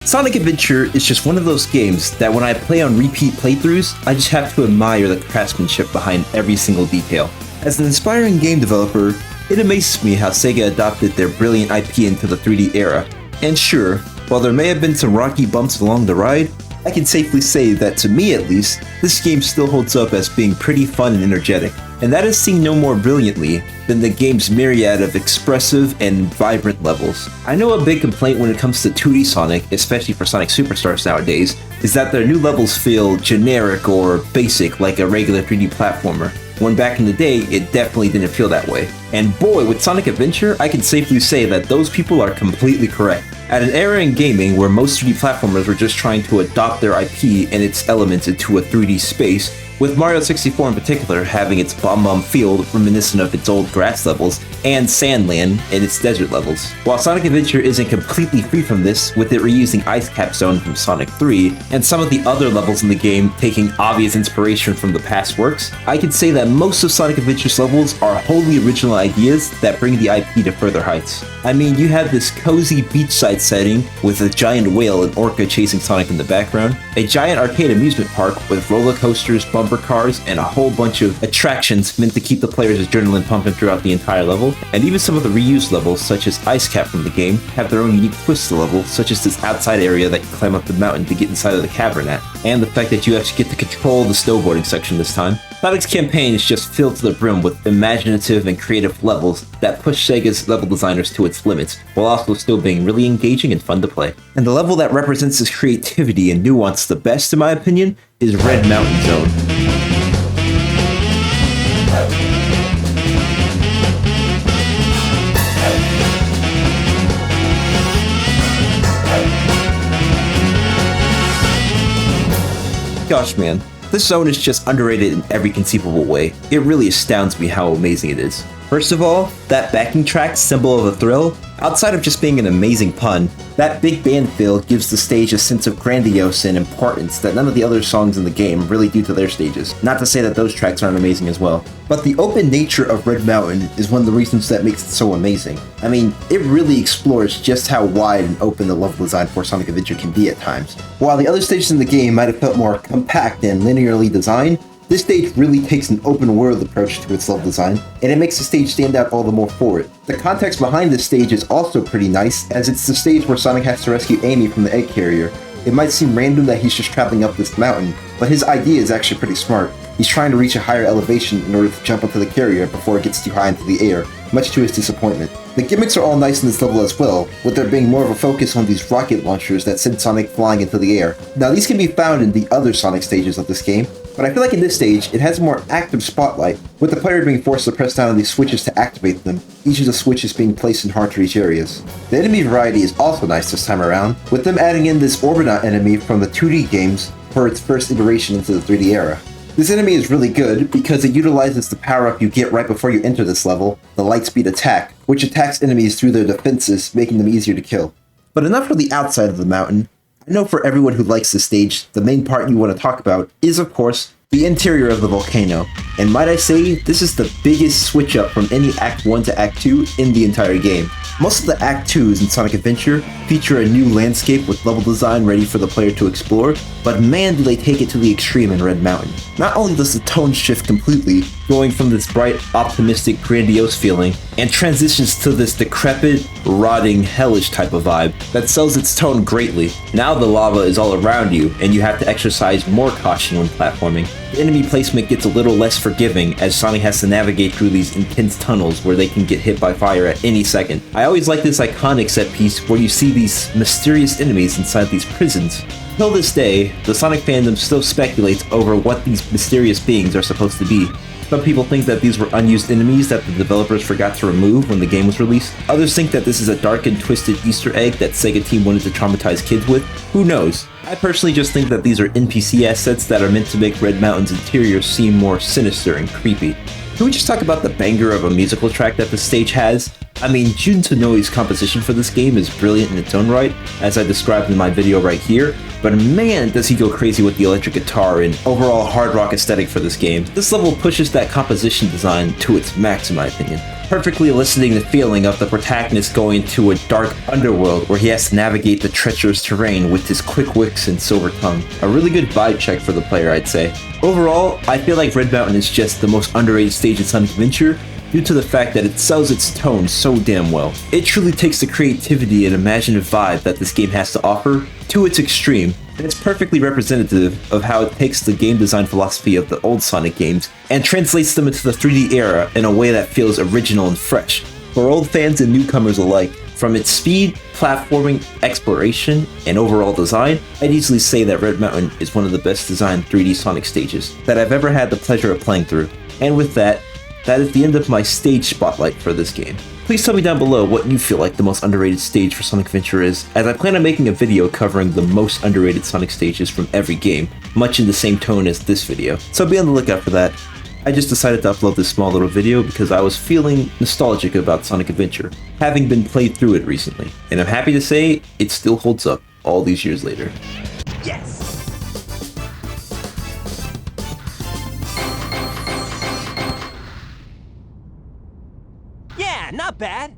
Sonic Adventure is just one of those games that when I play on repeat playthroughs, I just have to admire the craftsmanship behind every single detail. As an inspiring game developer, it amazes me how Sega adopted their brilliant IP into the 3D era. And sure, while there may have been some rocky bumps along the ride, I can safely say that to me at least, this game still holds up as being pretty fun and energetic. And that is seen no more brilliantly than the game's myriad of expressive and vibrant levels. I know a big complaint when it comes to 2D Sonic, especially for Sonic Superstars nowadays, is that their new levels feel generic or basic like a regular 3D platformer, when back in the day, it definitely didn't feel that way. And boy, with Sonic Adventure, I can safely say that those people are completely correct. At an era in gaming where most 3D platformers were just trying to adopt their IP and its elements into a 3D space, with Mario 64 in particular having its bomb field reminiscent of its old grass levels, and Sandland in its desert levels. While Sonic Adventure isn't completely free from this, with it reusing Ice Cap Zone from Sonic 3, and some of the other levels in the game taking obvious inspiration from the past works, I can say that most of Sonic Adventure's levels are wholly original ideas that bring the IP to further heights. I mean, you have this cozy beachside setting with a giant whale and orca chasing Sonic in the background, a giant arcade amusement park with roller coasters, bumper cars, and a whole bunch of attractions meant to keep the player's adrenaline pumping throughout the entire level, and even some of the reused levels, such as Ice Cap from the game, have their own unique twists to the level, such as this outside area that you climb up the mountain to get inside of the cavern at, and the fact that you actually get to control the snowboarding section this time. Sonic's campaign is just filled to the brim with imaginative and creative levels that push Sega's level designers to its limits, while also still being really engaging and fun to play. And the level that represents this creativity and nuance the best, in my opinion, is Red Mountain Zone. Gosh man, this zone is just underrated in every conceivable way. It really astounds me how amazing it is. First of all, that backing track, Symbol of the Thrill, outside of just being an amazing pun, that big band feel gives the stage a sense of grandiose and importance that none of the other songs in the game really do to their stages. Not to say that those tracks aren't amazing as well. But the open nature of Red Mountain is one of the reasons that makes it so amazing. I mean, it really explores just how wide and open the level design for Sonic Adventure can be at times. While the other stages in the game might have felt more compact and linearly designed, this stage really takes an open world approach to its level design, and it makes the stage stand out all the more for it. The context behind this stage is also pretty nice, as it's the stage where Sonic has to rescue Amy from the egg carrier. It might seem random that he's just traveling up this mountain, but his idea is actually pretty smart. He's trying to reach a higher elevation in order to jump onto the carrier before it gets too high into the air, much to his disappointment. The gimmicks are all nice in this level as well, with there being more of a focus on these rocket launchers that send Sonic flying into the air. Now these can be found in the other Sonic stages of this game, but I feel like in this stage, it has a more active spotlight, with the player being forced to press down on these switches to activate them, each of the switches being placed in hard-to-reach areas. The enemy variety is also nice this time around, with them adding in this Orbinaut enemy from the 2D games for its first iteration into the 3D era. This enemy is really good because it utilizes the power-up you get right before you enter this level, the Lightspeed Attack, which attacks enemies through their defenses, making them easier to kill. But enough for the outside of the mountain. I know for everyone who likes this stage, the main part you want to talk about is, of course, the interior of the volcano. And might I say, this is the biggest switch up from any Act 1 to Act 2 in the entire game. Most of the Act 2s in Sonic Adventure feature a new landscape with level design ready for the player to explore, but man do they take it to the extreme in Red Mountain. Not only does the tone shift completely, going from this bright, optimistic, grandiose feeling, and transitions to this decrepit, rotting, hellish type of vibe that sells its tone greatly. Now the lava is all around you, and you have to exercise more caution when platforming. The enemy placement gets a little less forgiving as Sonic has to navigate through these intense tunnels where they can get hit by fire at any second. I always like this iconic set piece where you see these mysterious enemies inside these prisons. Till this day, the Sonic fandom still speculates over what these mysterious beings are supposed to be. Some people think that these were unused enemies that the developers forgot to remove when the game was released. Others think that this is a dark and twisted Easter egg that Sega team wanted to traumatize kids with. Who knows? I personally just think that these are NPC assets that are meant to make Red Mountain's interior seem more sinister and creepy. Can we just talk about the banger of a musical track that the stage has? I mean, Jun Tonoi's composition for this game is brilliant in its own right, as I described in my video right here, but man does he go crazy with the electric guitar and overall hard rock aesthetic for this game. This level pushes that composition design to its max in my opinion, perfectly eliciting the feeling of the protagonist going to a dark underworld where he has to navigate the treacherous terrain with his quick wicks and silver tongue. A really good vibe check for the player, I'd say. Overall, I feel like Red Mountain is just the most underrated stage in Sonic Adventure, due to the fact that it sells its tone so damn well. It truly takes the creativity and imaginative vibe that this game has to offer to its extreme, and it's perfectly representative of how it takes the game design philosophy of the old Sonic games and translates them into the 3D era in a way that feels original and fresh, for old fans and newcomers alike. From its speed, platforming, exploration, and overall design, I'd easily say that Red Mountain is one of the best designed 3D Sonic stages that I've ever had the pleasure of playing through. And with that is the end of my stage spotlight for this game. Please tell me down below what you feel like the most underrated stage for Sonic Adventure is, as I plan on making a video covering the most underrated Sonic stages from every game, much in the same tone as this video, so be on the lookout for that. I just decided to upload this small little video because I was feeling nostalgic about Sonic Adventure, having been played through it recently, and I'm happy to say it still holds up all these years later. Yes! Yeah, not bad.